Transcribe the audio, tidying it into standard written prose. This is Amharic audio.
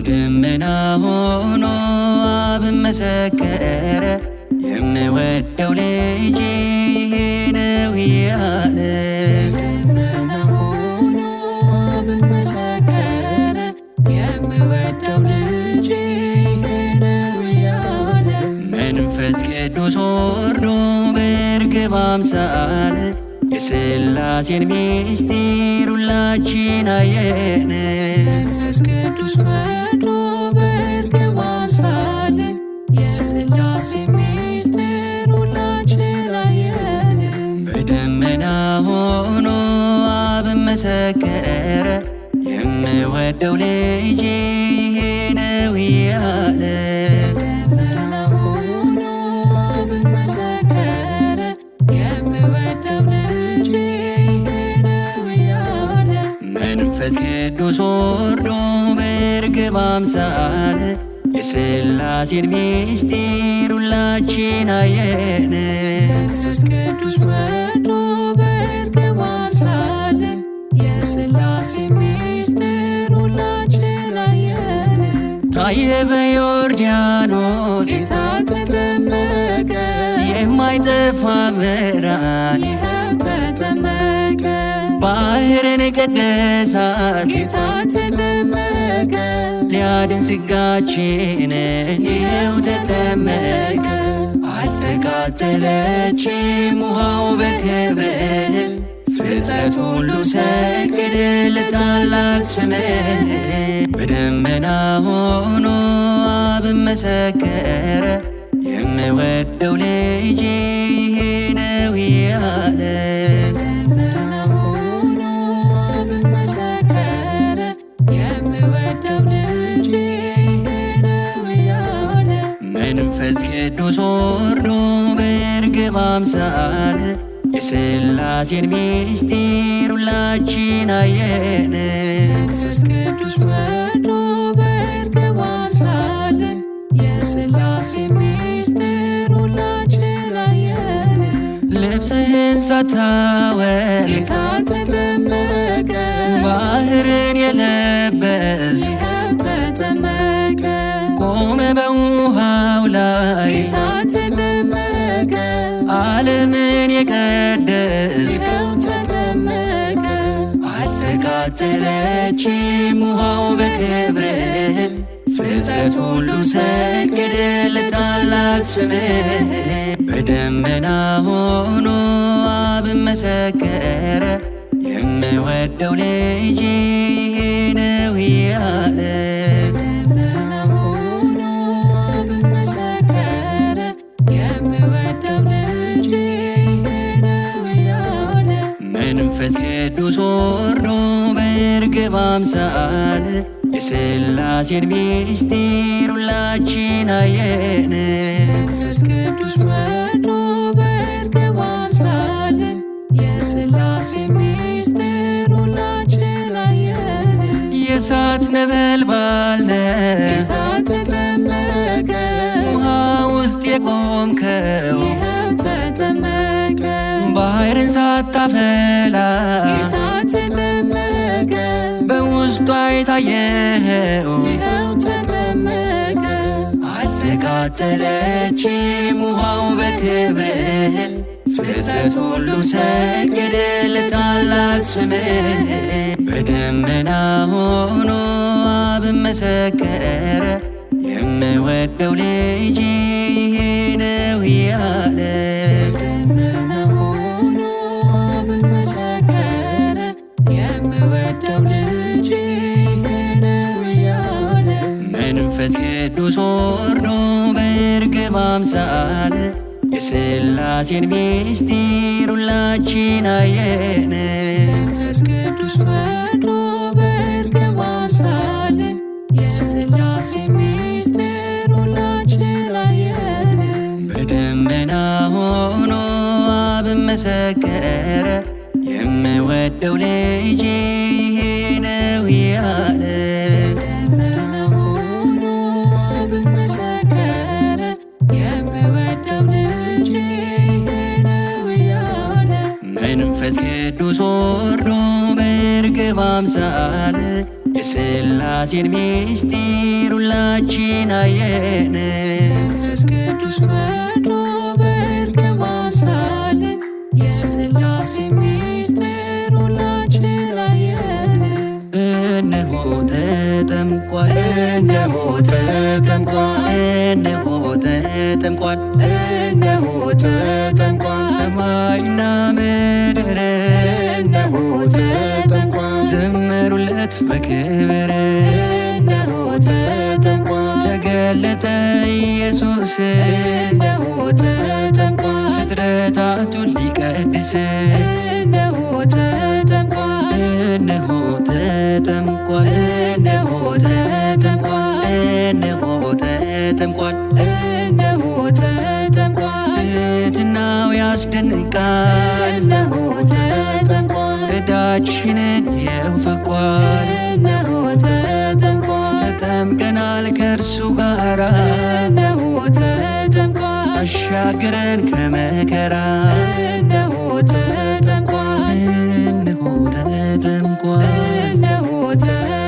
በደመና ሆኖ አብ መሰከረ የምወደው ልጄ ይሄ ነው ያለ። በደመና ሆኖ አብ መሰከረ የምወደው ልጄ ይሄ ነው ያለ። መንፈስ ቅዱስ ወርዶ በርግብ አምሳል የሥላሴን ምስጢር ሁላችን አየን። መንፈስ ቅዱስ ወርዶ በርግብ አምሳል የሥላሴን ምስጢር ሁላችን አየን። በደመና ሆኖ አብ መሰከረ የምወደው ልጄ ይሄ ነው ያለ። በደመና ሆኖ አብ መሰከረ የምወደው ልጄ ይሄ ነው ያለ። መንፈስ ቅዱስ ወርዶ በርግብ አምሳል የሥላሴን ምስጢር ሁላችን አየን። መንፈስ ቅዱስ ወርዶ በርግብ አምሳል የሥላሴን ምስጢር ሁላችን አየን። ታየ በዮርዳኖስ ጌታ ተጠመቀ የማይጠፋ ብርሃን ይኸው ተጠመቀ። ባህርን ቀደሳት ጌታ ተጠመቀ ሊያድን ሥጋችንን ይኸው ተጠመቀ። አልተቃጠለችም ውሃው በክብርህ ፍጥረት ሁሉ ሰገደ ለታላቅ ስምህ። በደመና ሆኖ አብ መሰከረ የምወደው ልጄ ይሄ ነው ያለ። በደመና ሆኖ አብ መሰከረ የምወደው ልጄ ይሄ ነው ያለ። መንፈስ ቅዱስ ወርዶ በርግብ አምሳል የሥላሴን ምስጢር ሁላችን አየን። መንፈስ ቅዱስ ወርዶ በርግብ አምሳል የሥላሴን ምስጢር ሁላችን አየን። ልብስህን ሳታወልቅ ጌታ ተጠመቀ ባህርን የለበስ ይኸው ተጠመቀ። ቆመ በውሃው ላይ ጌታ ተጠመቀ ዓለምን የቀደስ ይኸው ተጠመቀ። አልተቃጠለችም ውሃው በክብርህ ፍጥረት ሁሉ ሰገደ ለታላቅ ስምህ። በደመና ሆኖ አብ መሰከረ የምወደው ልጄ ይሄ ነው ያለ። በደመና ሆኖ አብ መሰከረ የምወደው ልጄ ይሄ ነው ያለ። መንፈስ ቅዱስ ወርዶ በርግብ አምሳል የሥላሴን ምስጢር ሁላችን አየን። መንፈስ ቅዱስ ወርዶ በርግብ አምሳል የሥላሴን ምስጢር ሁላችን አየን። የእሳት ነበልባል ነህ ጌታ ተጠመቀ ውሃ ውስጥ የቆምከው ይኸው ተጠመቀ። ባህርን ሳታፈላ ጌታ ተጠመቀ በውስጧ የታየኸው ይኸው ተጠመቀ። አልተቃጠለችም ውሃው በክብርህ ፍጥረት ሁሉ ሰገደ ለታላቅ ስምህ። በደመና ሆኖ አብ መሰከረ የምወደው ልጄ ይሄ ነው ያለ። በደመና ሆኖ አብ መሰከረ የምወደው ልጄ ይሄ ነው ያለ። መንፈስ ቅዱስ ወርዶ በርግብ አምሳል የሥላሴን ምስጢር ሁላችን አየን። መንፈስ ቅዱስ ወርዶ በርግብ አምሳል የሥላሴን ምስጢር ሁላችን አየን። በደመና ሆኖ አብ መሰከረ የምወደው ልጄ ይሄ ነው ያለ። በደመና ሆኖ አብ መሰከረ የምወደው ልጄ ይሄ ነው ያለ። መንፈስ ቅዱስ ወርዶ በርግብ አምሳል የሥላሴን ምስጢር ሁላችን አየን። መንፈስ ቅዱስ ወርዶ በእርግብ አምሳል የሥላሴ ምስጢር ሁላችን አየን። እነሆ ተጠምቋል፣ እነሆ ተጠምቋል፣ እነሆ ተጠምቋል፣ እነሆ ተጠምቋል፣ ሰማይና ምድር እነሆ ተጠምቋል፣ ዘመሩለት በክብር። እነሆ ተጠምቋል፣ ተገለጠ ኢየሱስ እነሆ ተጠምቋል፣ ፍጥረታቱን ሊቀድስ። እነሆ ተጠምቋል፣ እነሆ ተጠምቋል፣ እነሆ ተጠምቋል፣ እነሆ ተጠምቋል። እነሆ ተጠምቋል፣ ትሕትናው ያስደንቃል፣ እነሆ ተጠምቋል፣ ዕዳችንን የውፈቋል። እነሆ ተጠምቋል፣ ተጠምቀናል ከእርሱ ጋራ እነሆ ተጠምቋል፣ አሻግረን ከመከራ። እነሆ ተጠምቋል፣ እነሆ ተጠምቋል፣ እነሆ ተጠምቋል።